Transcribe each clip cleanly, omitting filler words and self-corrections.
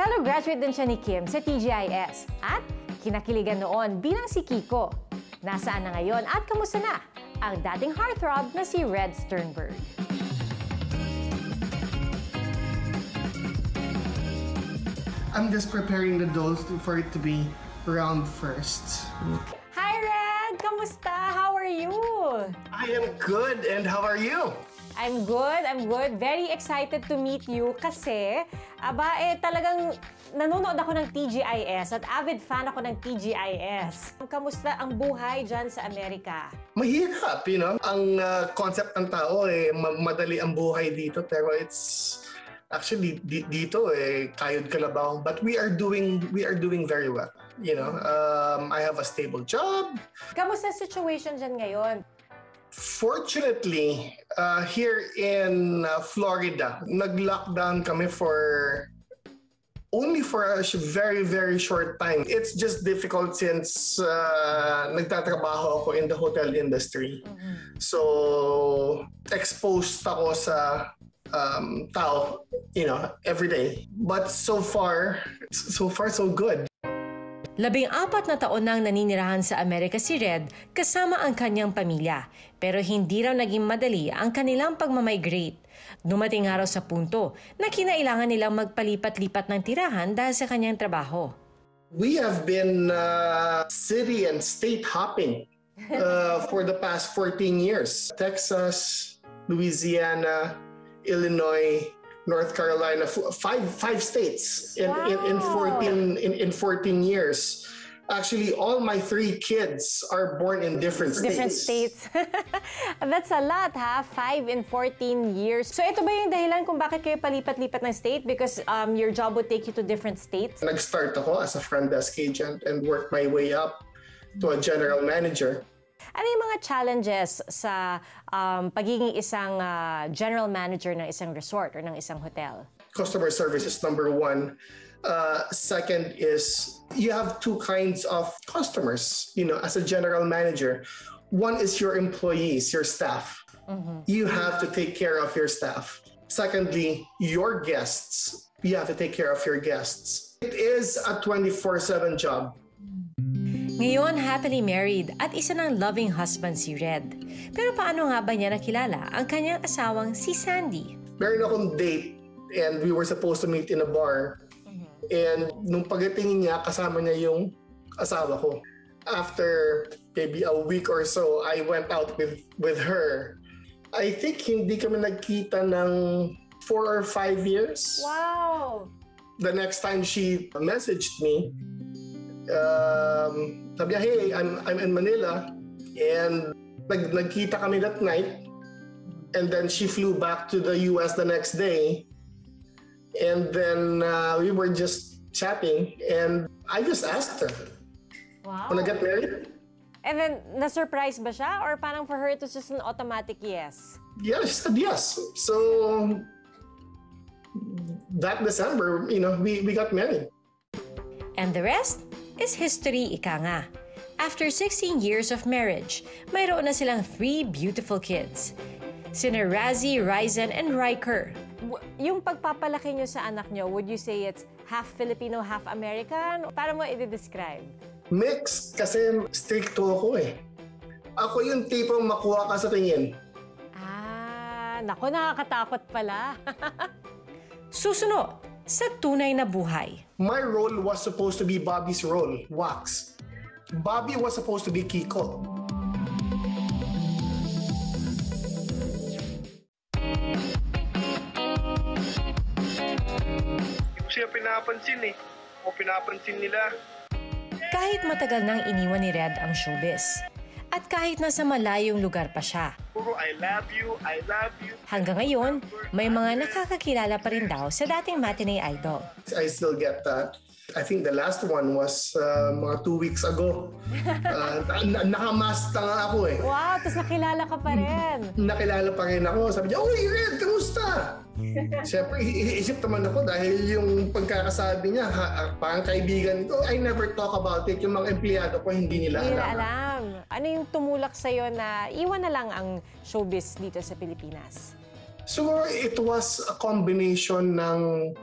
Fellow graduate din siya ni Kim sa TGIS at kinakiligan noon bilang si Kiko. Nasaan na ngayon at kamusta na ang dating heartthrob na si Red Sternberg? I'm just preparing the dough for it to be round first. Hi Red! Kamusta? How are you? I am good, and how are you? I'm good, I'm good. Very excited to meet you kasi, talagang nanonood ako ng TGIS at avid fan ako ng TGIS. Kamusta ang buhay dyan sa Amerika? Mahirap, you know? Ang concept ng tao, madali ang buhay dito, pero it's actually dito, kayod kalabaw. But we are doing very well, you know? I have a stable job. Kamusta situation dyan ngayon? Fortunately, here in Florida, nag-lockdown kami only for a very, very short time. It's just difficult since nagtatrabaho ako in the hotel industry. So, exposed ako sa tao, you know, every day. But so far, so good. 14 na taon nang naninirahan sa Amerika si Red kasama ang kanyang pamilya. Pero hindi raw naging madali ang kanilang pagmamigrate. Dumating nga raw sa punto na kinailangan nilang magpalipat-lipat ng tirahan dahil sa kanyang trabaho. We have been city and state hopping for the past 14 years. Texas, Louisiana, Illinois, North Carolina, five states in 14 years. Actually, all my 3 kids are born in different states. That's a lot, ha? 5 in 14 years. So ito ba yung dahilan kung bakit kayo palipat-lipat ng state? Because your job would take you to different states? Nag-start ako as a front desk agent and worked my way up to a general manager. Ano yung mga challenges sa pagiging isang general manager ng isang resort or ng isang hotel? Customer service is number 1. Second is you have 2 kinds of customers, you know, as a general manager. One is your employees, your staff. You have to take care of your staff. Secondly, your guests. You have to take care of your guests. It is a 24/7 job. Ngayon, happily married at isa ng loving husband si Red. Pero paano nga ba niya nakilala ang kanyang asawang si Sandy? Meron akong date and we were supposed to meet in a bar. And nung pagdating niya, kasama niya yung asawa ko. After maybe a week or so, I went out with her. I think hindi kami nagkita ng 4 or 5 years. Wow! The next time she messaged me, sabi niya, hey, I'm in Manila, and nagkita kami that night, and then she flew back to the US the next day, and then we were just chatting, and I just asked her, wanna get married? And then, na-surprise ba siya? Or parang for her, it was just an automatic yes? Yeah, she said yes. So, that December, you know, we got married. And the rest is history, ika nga. After 16 years of marriage, mayroon na silang 3 beautiful kids. Sina Razzie, Ryzen, and Riker. Yung pagpapalaki nyo sa anak nyo, would you say it's half Filipino, half American? Paano mo i-describe? Mix, kasi stricto ako eh. Ako yung tipong makuha ka sa tingin. Naku, nakakatakot pala. Susunod, sa tunay na buhay. My role was supposed to be Bobby's role, Wax. Bobby was supposed to be Kiko. Hindi ko siya pinapansin eh. O pinapansin nila. Kahit matagal nang iniwan ni Red ang showbiz. At kahit nasa malayong lugar pa siya. Puro I love you, I love you. Hanggang ngayon, may mga nakakakilala pa rin daw sa dating matinee idol. I still get that. I think the last one was mga 2 weeks ago. Nakamask na nga ako eh. Wow, tapos nakilala ka pa rin. Nakilala pa rin ako. Sabi niya, "Uy, Red, kamusta?" Siyempre, iisip naman ako dahil yung pagkakasabi niya, parang kaibigan ko, I never talk about it. Yung mga empleyado ko, hindi nila alam. Ano yung tumulak sa'yo na iwan na lang ang showbiz dito sa Pilipinas? Siguro it was a combination ng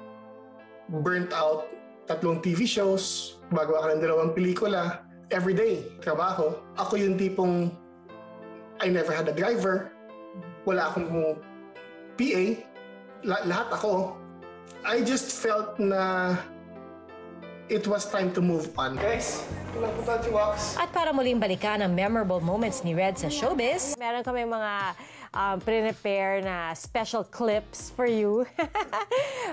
burnt out 3 TV shows, gumagawa ka ng 2 pelikula, everyday, trabaho. Ako yung tipong I never had a driver, wala akong PA, lahat ako. I just felt na it was time to move on. Guys, napunta si Wax. At para muling balikan ang memorable moments ni Red sa showbiz, meron kami mga pre-prepare na special clips for you.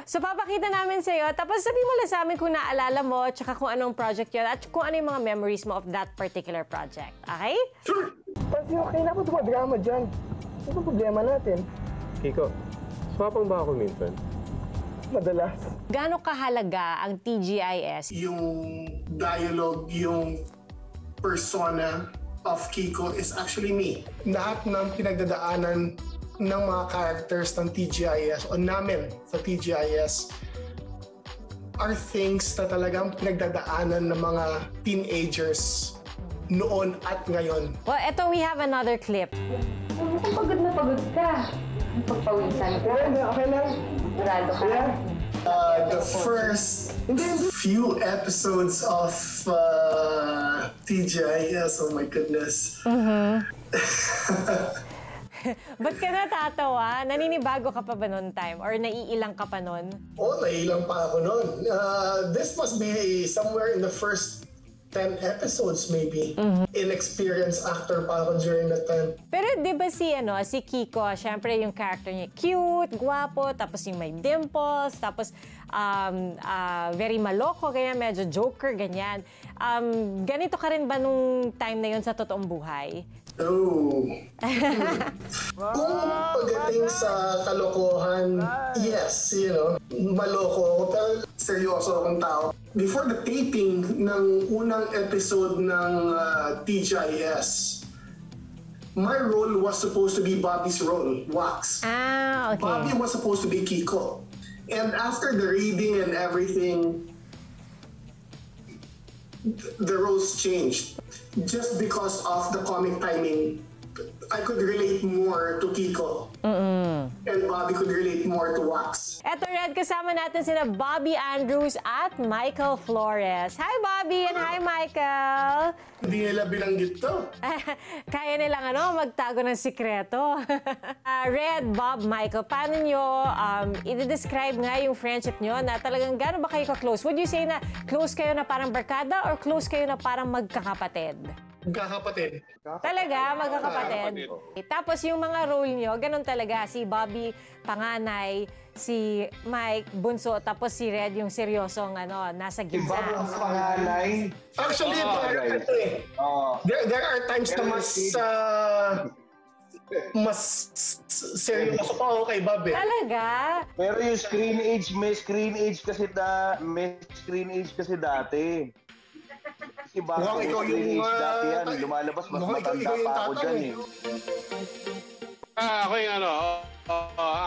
So papakita namin sa iyo, tapos sabihin mo lang sa amin kung naalala mo, tsaka kung anong project yun, at kung ano yung mga memories mo of that particular project. Okay? Sure. Kasi okay na po ito drama dyan. Ano problema natin? Kiko, swapang ba ako minsan? Madalas. Gaano kahalaga ang TGIS? Yung dialogue, yung persona of Kiko is actually me. Lahat ng pinagdadaanan ng mga characters ng TGIS o namin sa TGIS are things na talagang pinagdadaanan ng mga teenagers noon at ngayon. Well, eto, we have another clip. Pagod na pagod ka. Pagpawisan ka. Okay lang. Sigurado ka. The first few episodes of TGIS, oh my goodness. Ba't ka natatawa? Naninibago ka pa ba noon time? Or naiilang ka pa noon? Oh, nailang pa ako noon. This must be somewhere in the first 10 episodes maybe. Inexperienced actor pa ako during that time. Pero di ba si Kiko, syempre yung character niya cute, gwapo, tapos yung may dimples, tapos very maloko, ganyan, medyo joker, ganyan. Ganito ka rin ba nung time na yun sa totoong buhay? Oh. Kung pagdating sa kalokohan, yes, maloko ako, pero seryoso akong tao. Before the taping ng unang episode ng TGIS, my role was supposed to be Bobby's role, Wax. Ah, okay. Bobby was supposed to be Kiko. And after the reading and everything, the roles changed. Just because of the comic timing, I could relate more to Kiko. And Bobby could relate more to Wax. Eto, Red, kasama natin sila Bobby Andrews at Michael Flores. Hi, Bobby, and hi, Michael. Hindi nila binanggit to. Kaya nilang magtago ng sikreto. Red, Bob, Michael, paano nyo i-describe nga yung friendship nyo na talagang gano'n ba kayo ka-close? Would you say na close kayo na parang barkada or close kayo na parang magkakapatid? Magkakapatid. Talaga, magkakapatid. Tapos yung mga role nyo, ganun talaga. Si Bobby, panganay, si Mike, bunso, tapos si Red, yung seryosong nasa gitna. Bobby ang panganay. Actually, there are times na mas seryoso pa ako kay Bob. Talaga? Pero yung may screen age kasi dati. Si Bobby, mukhang ikaw yung dati yan. Lumalabas, mas matanda pa ako dyan eh. Ako yung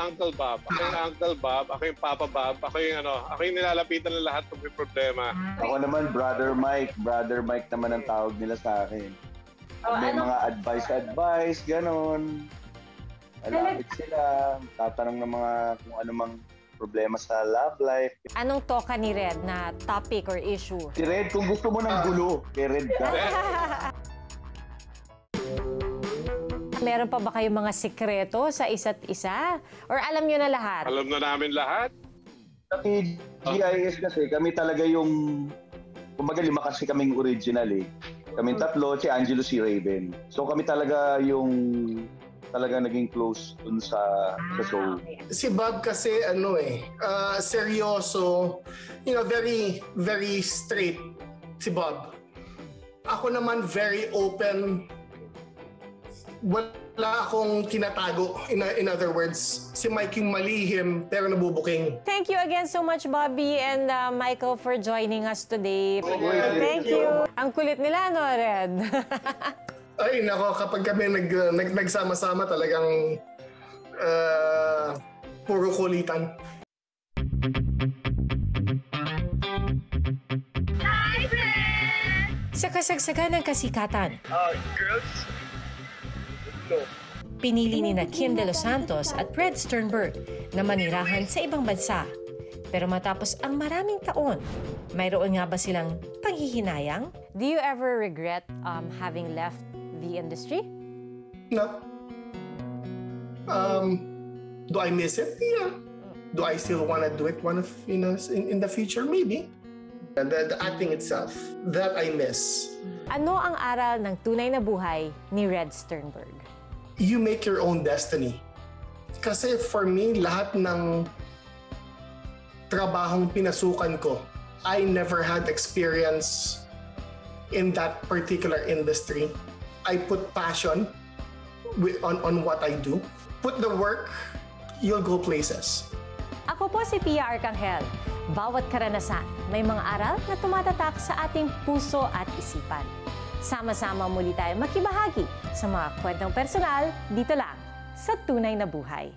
Uncle Bob. Ako yung Uncle Bob. Ako yung Papa Bob. Ako yung nilalapitan ng lahat kung may problema. Ako naman, Brother Mike. Brother Mike naman ang tawag nila sa akin. May mga advice, ganon. Alapit sila, tatanong ng mga kung anumang problema sa love life. Anong toka ni Red na topic or issue? Si Red, kung gusto mo ng gulo, kay Red ka. Meron pa ba kayong mga sikreto sa isa't isa? Or alam nyo na lahat? Alam na namin lahat. Sa TGIS kasi, kami talaga yung... Kumbaga, 5 kasi kaming original eh. Kaming 3, si Angelo, si Raven. So kami talaga yung... talaga naging close dun sa show. Si Bob kasi seryoso, very, very straight si Bob. Ako naman very open. Wala akong tinatago. In other words, si Mike yung malihim pero nabubuking. Thank you again so much, Bobby and Michael, for joining us today. Thank you. Ang kulit nila, Red? Ay, nako, kapag kami nagsama-sama talagang puro kulitan. Sa kasagsagan ng kasikatan, Girls? pinili ni Kim De Los Santos at Fred Sternberg na manirahan sa ibang bansa. Pero matapos ang maraming taon, mayroon nga ba silang panghihinayang? Do you ever regret having left the industry? No. Do I miss it? Yeah. Do I still want to do it in the future? Maybe. The acting itself, that I miss. Ano ang aral ng tunay na buhay ni Red Sternberg? You make your own destiny. Kasi for me, lahat ng trabahong pinasukan ko, I never had experience in that particular industry. I put passion on what I do. Put the work, you'll go places. Ako po si Pia Arcangel. Bawat karanasan, may mga aral na tumatatak sa ating puso at isipan. Sama-sama muli tayo makibahagi sa mga kwentong personal dito lang sa Tunay na Buhay.